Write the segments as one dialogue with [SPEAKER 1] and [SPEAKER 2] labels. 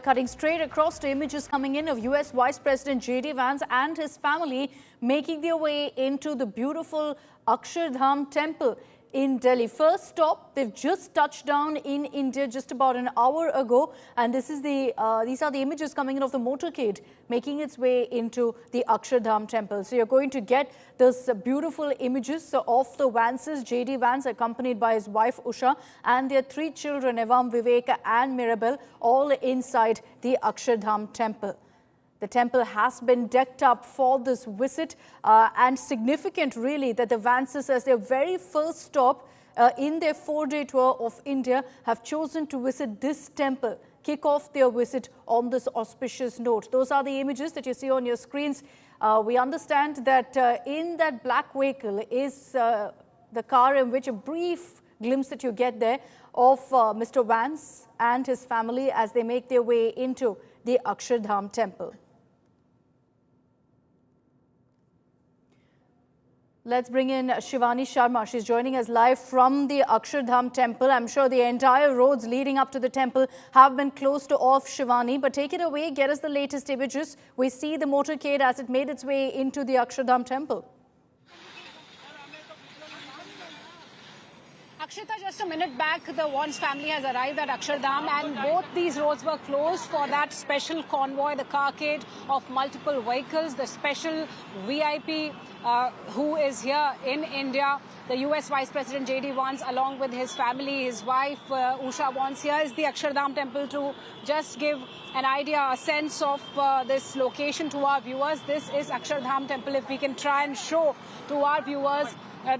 [SPEAKER 1] cutting straight across to images coming in of US Vice President J.D. Vance and his family making their way into the beautiful Akshardham Temple in Delhi. First stop, they've just touched down in India just about an hour ago, and these are the images coming in of the motorcade making its way into the Akshardham Temple. So you're going to get those beautiful images of the Vances, J.D. Vance accompanied by his wife Usha and their three children, Evam, Vivek and Mirabel, all inside the Akshardham Temple. The temple has been decked up for this visit and significant really that the Vances, as their very first stop in their 4-day tour of India, have chosen to visit this temple, kick off their visit on this auspicious note. Those are the images that you see on your screens. We understand that in that black vehicle is the car in which a brief glimpse that you get there of Mr. Vance and his family as they make their way into the Akshardham Temple. Let's bring in Shivani Sharma. She's joining us live from the Akshardham Temple. I'm sure the entire roads leading up to the temple have been closed off, Shivani. But take it away, get us the latest images. We see the motorcade as it made its way into the Akshardham Temple.
[SPEAKER 2] Akshita, just a minute back, the Vance family has arrived at Akshardham and both these roads were closed for that special convoy, the carcade of multiple vehicles, the special VIP who is here in India, the US Vice President J.D. Vance along with his family, his wife Usha Vance. Here is the Akshardham Temple to just give an idea, a sense of this location to our viewers. This is Akshardham Temple. If we can try and show to our viewers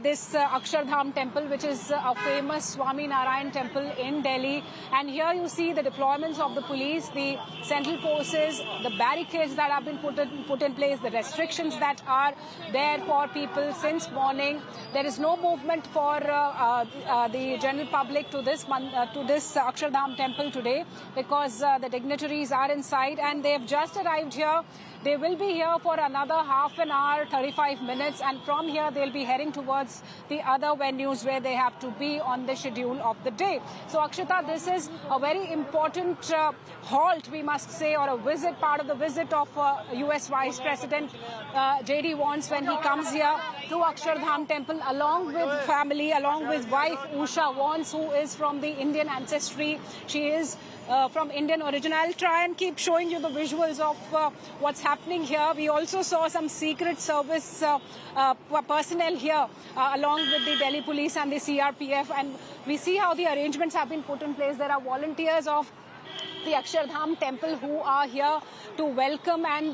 [SPEAKER 2] this Akshardham Temple, which is a famous Swami Narayan temple in Delhi. And here you see the deployments of the police, the central forces, the barricades that have been put in place, the restrictions that are there for people since morning. There is no movement for the general public to this Akshardham Temple today because the dignitaries are inside and they have just arrived here. They will be here for another half an hour, 35 minutes, and from here they'll be heading towards the other venues where they have to be on the schedule of the day. So, Akshita, this is a very important halt, we must say, or a visit, part of the visit of US Vice President J.D. Vance when he comes here to Akshardham Temple along with family, along with wife Usha Vance, who is from the Indian ancestry. She is from Indian origin. I'll try and keep showing you the visuals of what's happening here. We also saw some secret service personnel here along with the Delhi police and the CRPF, and we see how the arrangements have been put in place. There are volunteers of the Akshardham Temple who are here to welcome and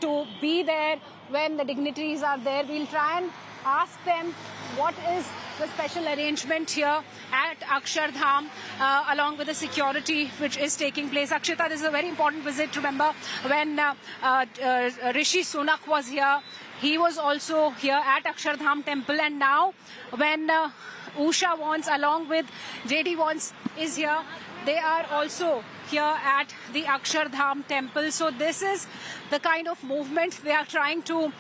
[SPEAKER 2] to be there when the dignitaries are there. We'll try and ask them what is the special arrangement here at Akshardham along with the security which is taking place. Akshita, this is a very important visit. Remember when Rishi Sunak was here, he was also here at Akshardham Temple, and now when Usha Vance along with J.D. Vance is here, they are also here at the Akshardham Temple. So this is the kind of movement we are trying to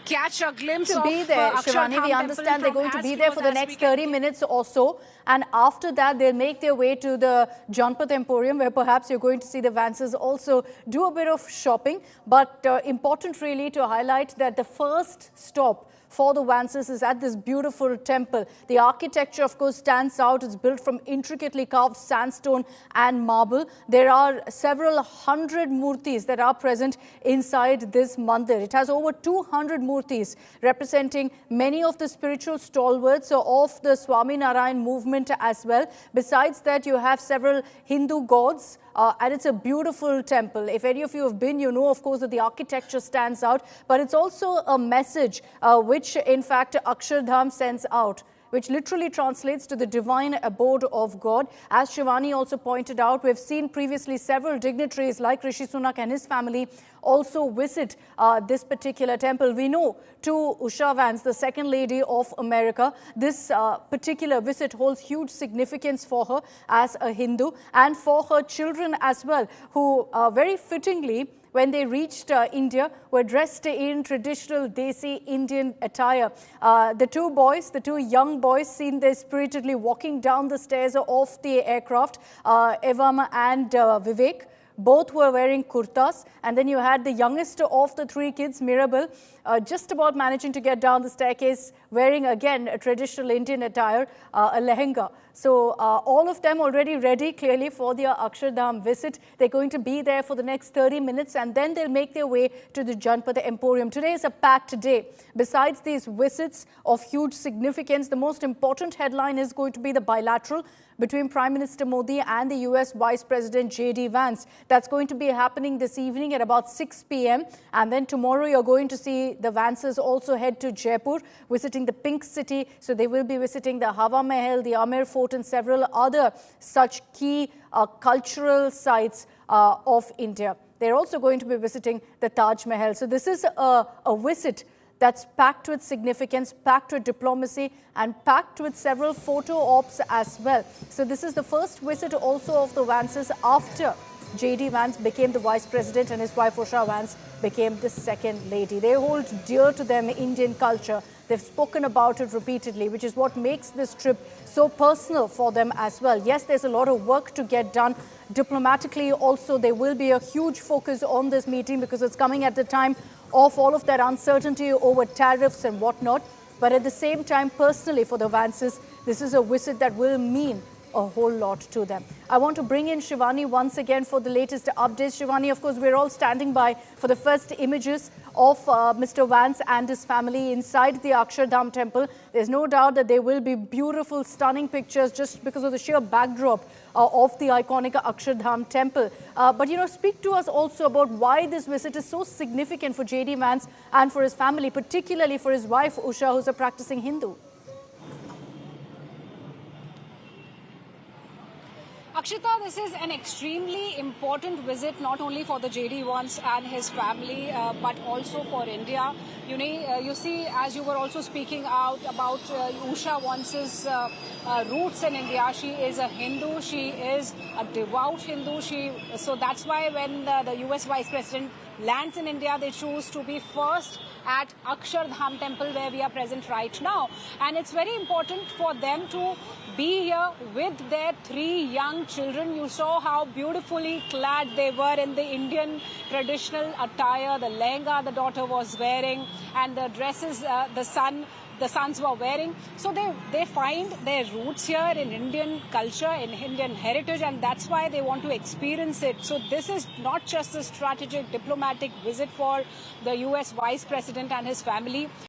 [SPEAKER 2] catch a glimpse of.
[SPEAKER 1] Be there, Shivani. We understand they're going to be there for the next 30 minutes or so, and after that they'll make their way to the Janpat Emporium, where perhaps you're going to see the Vances also do a bit of shopping. But important really to highlight that the first stop for the Vances is at this beautiful temple. The architecture, of course, stands out. It's built from intricately carved sandstone and marble. There are several hundred murtis that are present inside this mandir. It has over 200 murtis representing many of the spiritual stalwarts of the Swami Narayan movement as well. Besides that, you have several Hindu gods. And it's a beautiful temple. If any of you have been, you know, of course, that the architecture stands out. But it's also a message which, in fact, Akshardham sends out, which literally translates to the divine abode of God. As Shivani also pointed out, we've seen previously several dignitaries like Rishi Sunak and his family also visit this particular temple. We know to Usha Vance, the second lady of America, this particular visit holds huge significance for her as a Hindu and for her children as well, who very fittingly when they reached India, were dressed in traditional Desi Indian attire. The two young boys, seen there spiritedly walking down the stairs of the aircraft, Evam and Vivek. Both were wearing kurtas, and then you had the youngest of the three kids, Mirabel, just about managing to get down the staircase, wearing again a traditional Indian attire, a lehenga. So all of them already ready clearly for their Akshardham visit. They're going to be there for the next 30 minutes, and then they'll make their way to the Janpat Emporium. Today is a packed day. Besides these visits of huge significance, the most important headline is going to be the bilateral between Prime Minister Modi and the US Vice President J.D. Vance. That's going to be happening this evening at about 6 p.m. And then tomorrow you're going to see the Vances also head to Jaipur, visiting the Pink City. So they will be visiting the Hawa Mahal, the Amer Fort, and several other such key cultural sites of India. They're also going to be visiting the Taj Mahal. So this is a visit that's packed with significance, packed with diplomacy, and packed with several photo ops as well. So this is the first visit also of the Vances after J.D. Vance became the Vice President and his wife Usha Vance became the second lady. They hold dear to them Indian culture. They've spoken about it repeatedly, which is what makes this trip so personal for them as well. Yes, there's a lot of work to get done. Diplomatically also, there will be a huge focus on this meeting because it's coming at the time of all of that uncertainty over tariffs and whatnot. But at the same time, personally for the Vances, this is a visit that will mean a whole lot to them. I want to bring in Shivani once again for the latest updates. Shivani, of course, we're all standing by for the first images of Mr. Vance and his family inside the Akshardham Temple. There's no doubt that there will be beautiful, stunning pictures just because of the sheer backdrop of the iconic Akshardham Temple. But, you know, speak to us also about why this visit is so significant for J.D. Vance and for his family, particularly for his wife, Usha, who's a practicing Hindu.
[SPEAKER 2] Akshita, this is an extremely important visit, not only for the J.D. Vance and his family, but also for India. You see, as you were also speaking out about Usha Vance's roots in India, she is a Hindu, she is a devout Hindu. So that's why when the US Vice President lands in India, they choose to be first at Akshardham Temple, where we are present right now. And it's very important for them to be here with their three young children. You saw how beautifully clad they were in the Indian traditional attire, the lehenga the daughter was wearing, and the dresses the sons were wearing. So they find their roots here in Indian culture, in Indian heritage, and that's why they want to experience it. So this is not just a strategic diplomatic visit for the US Vice President and his family.